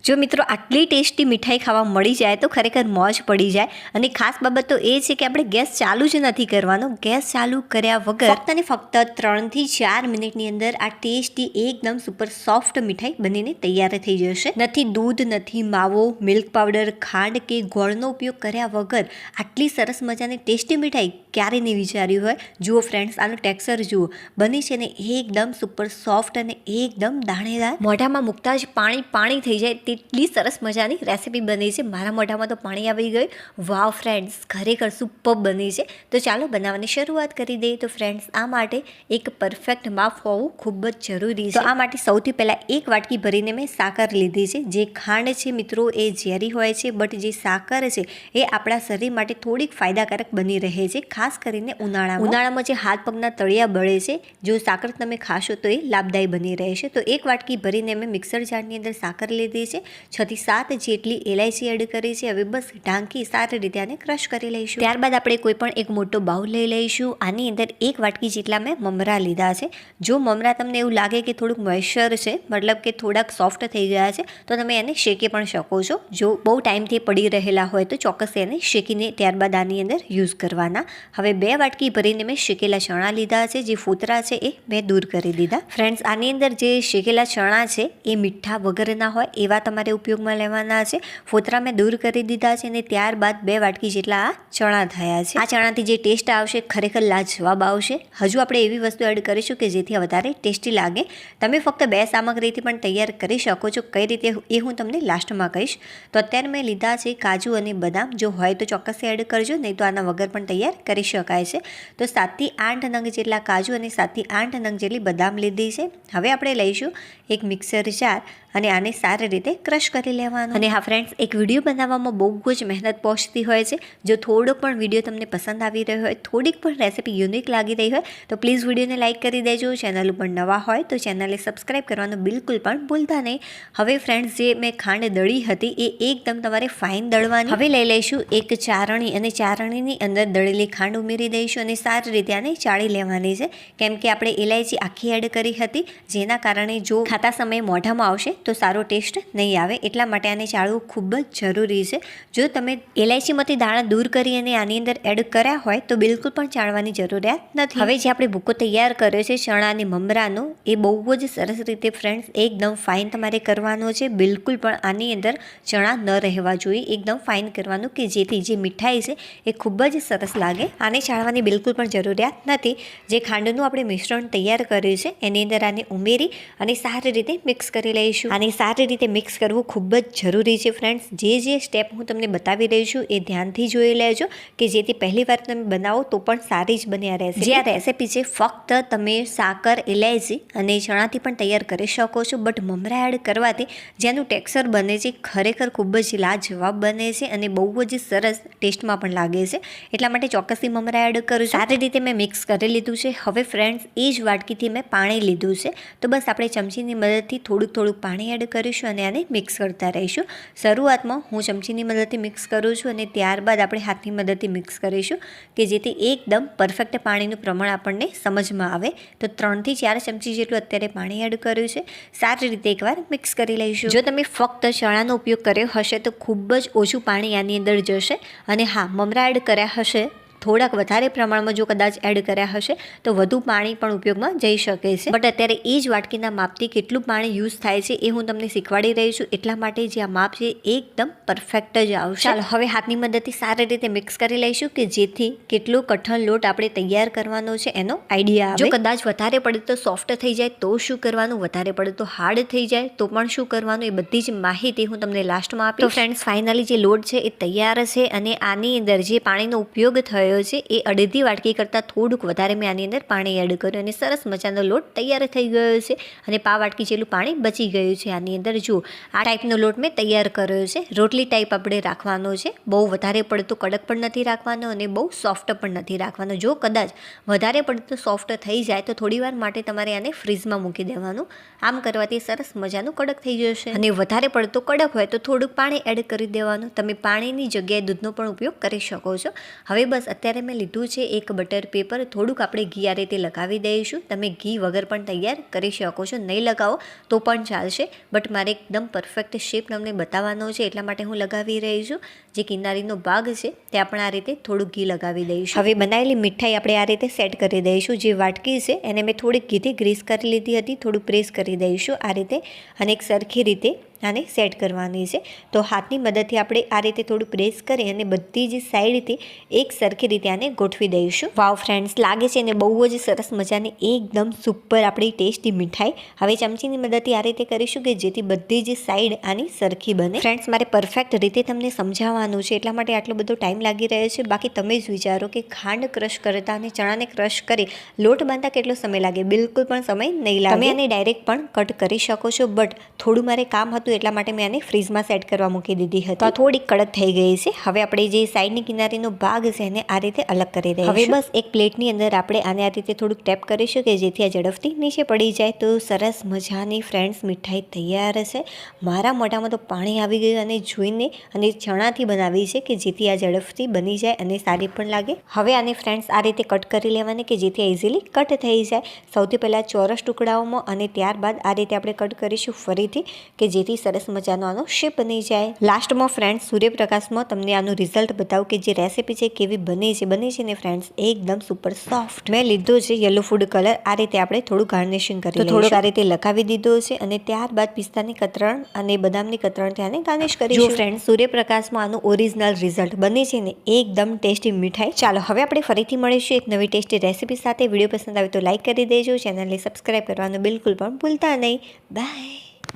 જો મિત્રો આટલી ટેસ્ટી મીઠાઈ ખાવા મળી જાય તો ખરેખર મોજ પડી જાય. અને ખાસ બાબત તો એ છે કે આપણે ગેસ ચાલુ જ નથી કરવાનો. ગેસ ચાલુ કર્યા વગર ફક્ત ને ફક્ત 3 થી 4 મિનિટની અંદર આ ટેસ્ટી એકદમ સુપર સોફ્ટ મીઠાઈ બનીને તૈયાર થઈ જશે. નથી દૂધ, નથી માવો, મિલ્ક પાવડર, ખાંડ કે ગોળનો ઉપયોગ કર્યા વગર આટલી સરસ મજાની ટેસ્ટી મીઠાઈ ક્યારે નહીં વિચાર્યું હોય. જુઓ ફ્રેન્ડ્સ, આનું ટેક્સચર જુઓ, બની છે ને એકદમ સુપર સોફ્ટ અને એકદમ દાણેદાર. મોઢામાં મૂકતા જ પાણી થઈ જાય તેટલી સરસ મજાની રેસીપી બની છે. મારા મોઢામાં તો પાણી આવી ગયું. વાવ ફ્રેન્ડ્સ, ખરેખર સુપર બની છે. તો ચાલો બનાવવાની શરૂઆત કરી દઈએ. તો ફ્રેન્ડ્સ, આ માટે એક પરફેક્ટ માપ હોવું ખૂબ જ જરૂરી છે. તો આ માટે સૌથી પહેલાં 1 વાટકી ભરીને મેં સાકર લીધી છે. જે ખાંડ છે મિત્રો એ ઝેરી હોય છે, બટ જે સાકર છે એ આપણા શરીર માટે થોડીક ફાયદાકારક બની રહે છે, ખાસ કરીને ઉનાળામાં જે હાથ પગના તળિયા બળે છે, જો સાકર તમે ખાશો તો એ લાભદાયી બની રહેશે. તો 1 વાટકી ભરીને મેં મિક્સર જારની અંદર સાકર લીધી છે. 6 થી 7 જેટલી એલાયચી એડ કરી છે. હવે બસ ઢાંકી સારી રીતે આને ક્રશ કરી લઈશું. ત્યારબાદ આપણે કોઈ પણ એક મોટો બાઉલ લઈ લઈશું. આની અંદર 1 વાટકી જેટલા મેં મમરા લીધા છે. જો મમરા તમને એવું લાગે કે થોડુંક મોઇશ્ચર છે, મતલબ કે થોડાક સોફ્ટ થઈ ગયા છે, તો તમે એને શેકી પણ શકો છો. જો બહુ ટાઈમથી પડી રહેલા હોય તો ચોક્કસ એને શેકીને ત્યારબાદ આની અંદર યુઝ કરવાના. હવે 2 વાટકી ભરીને મેં શેકેલા ચણા લીધા છે. જે ફોતરા છે એ મેં દૂર કરી દીધા. ફ્રેન્ડ્સ, આની અંદર જે શેકેલા ચણા છે એ મીઠા વગરના હોય એવા તમારે ઉપયોગમાં લેવાના છે. ફોતરા મેં દૂર કરી દીધા છે અને ત્યારબાદ 2 વાટકી જેટલા આ ચણા થયા છે. આ ચણાથી જે ટેસ્ટ આવશે ખરેખર લાજવાબ આવશે. હજુ આપણે એવી વસ્તુ એડ કરીશું કે જેથી વધારે ટેસ્ટી લાગે. તમે ફક્ત 2 સામગ્રીથી પણ તૈયાર કરી શકો છો. કઈ રીતે એ હું તમને લાસ્ટમાં કહીશ. તો અત્યારે મેં લીધા છે કાજુ અને બદામ. જો હોય તો ચોક્કસ એડ કરજો, નહીં તો આના વગર પણ તૈયાર કરી શકાય છે. તો 7 થી 8 નંગ જેટલા કાજુ અને 7 થી 8 નંગ જેટલી બદામ લીધી છે. હવે આપણે લઈશું એક મિક્સર જાર અને આને સારી રીતે ક્રશ કરી લેવાનું. અને હા ફ્રેન્ડ્સ, એક વિડીયો બનાવવામાં બહુ જ મહેનત પહોંચતી હોય છે. જો થોડોક પણ વિડીયો તમને પસંદ આવી રહ્યો હોય, થોડીક પણ રેસીપી યુનિક લાગી રહી હોય તો પ્લીઝ વિડીયોને લાઇક કરી દેજો. ચેનલ ઉપર નવા હોય તો ચેનલને સબસ્ક્રાઈબ કરવાનું બિલકુલ પણ ભૂલતા નહીં. હવે ફ્રેન્ડ્સ, જે મેં ખાંડ દળી હતી એ એકદમ તમારે ફાઇન દળવાની. હવે લઈ લઈશું એક ચારણી અને ચારણીની અંદર દળેલી ખાંડ ઉમેરી દઈશું અને સારી રીતે આને ચાળી લેવાની છે. કેમ કે આપણે ઇલાયચી આખી એડ કરી હતી, જેના કારણે જો ખાતા સમયે મોઢામાં આવશે તો સારો ટેસ્ટ નહીં આવે. એટલા માટે આને ચાળવું ખૂબ જ જરૂરી છે. જો તમે એલાયચીમાંથી દાણા દૂર કરી અને આની અંદર એડ કર્યા હોય તો બિલકુલ પણ ચાળવાની જરૂરિયાત નથી. હવે જે આપણે ભૂકો તૈયાર કર્યો છે ચણા અને મમરાનો, એ બહુ જ સરસ રીતે ફ્રેન્ડ્સ એકદમ ફાઇન તમારે કરવાનો છે. બિલકુલ પણ આની અંદર ચણા ન રહેવા જોઈએ. એકદમ ફાઇન કરવાનું કે જેથી જે મીઠાઈ છે એ ખૂબ જ સરસ લાગે. આને ચાળવાની બિલકુલ પણ જરૂરિયાત નથી. જે ખાંડનું આપણે મિશ્રણ તૈયાર કર્યું છે એની અંદર આને ઉમેરી અને સારી રીતે મિક્સ કરી લઈશું. આને સારી રીતે મિક્સ કરવું ખૂબ જ જરૂરી છે ફ્રેન્ડ્સ. જે સ્ટેપ હું તમને બતાવી રહી છું એ ધ્યાનથી જોઈ લેજો કે જેથી પહેલી વાર તમે બનાવો તો પણ સારી જ બની આ રેસીપી. જે આ રેસીપી છે ફક્ત તમે સાકર, ઇલાયચી અને ચણાથી પણ તૈયાર કરી શકો છો, બટ મમરા એડ કરવાથી જેનું ટેક્સચર બને છે ખરેખર ખૂબ જ લાજવાબ બને છે અને બહુ જ સરસ ટેસ્ટમાં પણ લાગે છે. એટલા માટે ચોક્કસથી મમરા એડ કરું છું. સારી રીતે મેં મિક્સ કરી લીધું છે. હવે ફ્રેન્ડ્સ, એ જ વાટકીથી મેં પાણી લીધું છે. તો બસ આપણે ચમચીની મદદથી થોડુંક પાણી એડ કરીશું અને આને મિક્સ કરતા રહીશું. શરૂઆતમાં હું ચમચીની મદદથી મિક્સ કરું છું અને ત્યારબાદ આપણે હાથની મદદથી મિક્સ કરીશું કે જેથી એકદમ પરફેક્ટ પાણીનું પ્રમાણ આપણને સમજમાં આવે. તો 3 થી 4 ચમચી જેટલું અત્યારે પાણી એડ કર્યું છે. સારી રીતે એકવાર મિક્સ કરી લઈશું. જો તમે ફક્ત ચણાનો ઉપયોગ કર્યો હશે તો ખૂબ જ ઓછું પાણી આની અંદર જશે. અને હા, મમરા એડ કર્યા હશે થોડાક વધારે પ્રમાણમાં જો કદાચ એડ કર્યા હશે તો વધુ પાણી પણ ઉપયોગમાં જઈ શકે છે. બટ અત્યારે એ જ વાટકીના માપથી કેટલું પાણી યુઝ થાય છે એ હું તમને શીખવાડી રહી છું. એટલા માટે જે આ માપ છે એકદમ પરફેક્ટ જ આવશે. ચાલો હવે હાથની મદદથી સારી રીતે મિક્સ કરી લઈશું કે જેથી કેટલો કઠણ લોટ આપણે તૈયાર કરવાનો છે એનો આઈડિયા આવે. જો કદાચ વધારે પડે તો સોફ્ટ થઈ જાય તો શું કરવાનું, વધારે પડે તો હાર્ડ થઈ જાય તો પણ શું કરવાનું, એ બધી જ માહિતી હું તમને લાસ્ટમાં આપીશ. તો ફ્રેન્ડ્સ, ફાઇનલી જે લોટ છે એ તૈયાર છે અને આની અંદર જે પાણીનો ઉપયોગ થયો છે એ અડધી વાટકી કરતાં થોડુંક વધારે મેં આની અંદર પાણી એડ કર્યું અને સરસ મજાનો લોટ તૈયાર થઈ ગયો છે. અને પા વાટકી જેટલું પાણી બચી ગયું છે આની અંદર. જુઓ, આ ટાઈપનો લોટ મેં તૈયાર કર્યો છે. રોટલી ટાઈપ આપણે રાખવાનો છે. બહુ વધારે પડતો કડક પણ નથી રાખવાનો અને બહુ સોફ્ટ પણ નથી રાખવાનો. જો કદાચ વધારે પડતો સોફ્ટ થઈ જાય તો થોડીવાર માટે તમારે આને ફ્રીઝમાં મૂકી દેવાનું. આમ કરવાથી સરસ મજાનું કડક થઈ જશે. અને વધારે પડતો કડક હોય તો થોડુંક પાણી એડ કરી દેવાનું. તમે પાણીની જગ્યાએ દૂધનો પણ ઉપયોગ કરી શકો છો. હવે બસ અત્યારે મેં લીધું છે એક બટર પેપર, થોડુંક આપણે ઘી આ રીતે લગાવી દઈશું. તમે ઘી વગર પણ તૈયાર કરી શકો છો, નહીં લગાવો તો પણ ચાલશે, બટ મારે એકદમ પરફેક્ટ શેપ તમને બતાવવાનો છે એટલા માટે હું લગાવી રહી છું. જે કિનારીનો ભાગ છે ત્યાં પણ આ રીતે થોડુંક ઘી લગાવી દઈશું. હવે બનાવેલી મીઠાઈ આપણે આ રીતે સેટ કરી દઈશું. જે વાટકી છે એને મેં થોડીક ઘીથી ગ્રીસ કરી લીધી હતી, થોડું પ્રેસ કરી દઈશું આ રીતે, અને એક સરખી રીતે આને સેટ કરવાની છે. તો હાથની મદદથી આપણે આ રીતે થોડું પ્રેસ કરી અને બધી જ સાઈડથી એક સરખી રીતે આને ગોઠવી દઈશું. વાવ ફ્રેન્ડ્સ, લાગે છે ને બહુ જ સરસ મજાની એકદમ સુપર આપણી ટેસ્ટી મીઠાઈ. હવે ચમચીની મદદથી આ રીતે કરીશું કે જેથી બધી જ સાઈડ આની સરખી બને. ફ્રેન્ડ્સ, મારે પરફેક્ટ રીતે તમને સમજાવવાનું છે એટલા માટે આટલો બધો ટાઈમ લાગી રહ્યો છે. બાકી તમે જ વિચારો કે ખાંડ ક્રશ કરતા અને ચણાને ક્રશ કરી લોટ બાંધતા કેટલો સમય લાગે? બિલકુલ પણ સમય નહીં લાગે. તમે આને ડાયરેક્ટ પણ કટ કરી શકો છો, બટ થોડું મારે કામ હતું એટલા માટે મેં આને ફ્રીઝમાં સેટ કરવા મૂકી દીધી હતી. તો આ થોડી કડક થઈ ગઈ છે. હવે આપણે જે સાઈડની કિનારીનો ભાગ છે એને આ રીતે અલગ કરી દઈશું. હવે બસ એક પ્લેટની અંદર આપણે આને આ રીતે થોડુંક ટેપ કરીશું કે જેથી આ ઝડપથી નીચે પડી જાય. તો સરસ મજાની ફ્રેન્ડ્સ મીઠાઈ તૈયાર છે. મારા મોઢામાં તો પાણી આવી ગયું અને જોઈને, અને ચણાથી બનાવી છે કે જેથી આ ઝડપથી બની જાય અને સારી પણ લાગે. હવે આને ફ્રેન્ડ્સ આ રીતે કટ કરી લેવાની કે જેથી ઇઝીલી કટ થઈ જાય. સૌથી પહેલાં ચોરસ ટુકડાઓમાં અને ત્યારબાદ આ રીતે આપણે કટ કરીશું ફરીથી કે જેથી સરસ મજાનો આનો શેપ બની જાય. લાસ્ટમાં ફ્રેન્ડ્સ સૂર્યપ્રકાશમાં તમને આનું રિઝલ્ટ બતાવું કે જે રેસીપી છે કેવી બને છે ને ફ્રેન્ડ્સ એકદમ સુપર સોફ્ટ. મેં લીધો છે યલો ફૂડ કલર, આ રીતે આપણે થોડું ગાર્નિશિંગ કરી લઈશું. થોડુંક આ રીતે લગાવી દીધો છે અને ત્યારબાદ પિસ્તાની કતરણ અને બદામની કતરણ આને ગાર્નિશ કરીશું. જો ફ્રેન્ડ્સ સૂર્યપ્રકાશમાં આનું ઓરિજિનલ રિઝલ્ટ બને છે ને એકદમ ટેસ્ટી મીઠાઈ. ચાલો હવે આપણે ફરીથી મળીશું એક નવી ટેસ્ટી રેસીપી સાથે. વિડીયો પસંદ આવે તો લાઈક કરી દેજો, ચેનલને સબસ્ક્રાઈબ કરવાનું બિલકુલ પણ ભૂલતા નહીં. બાય.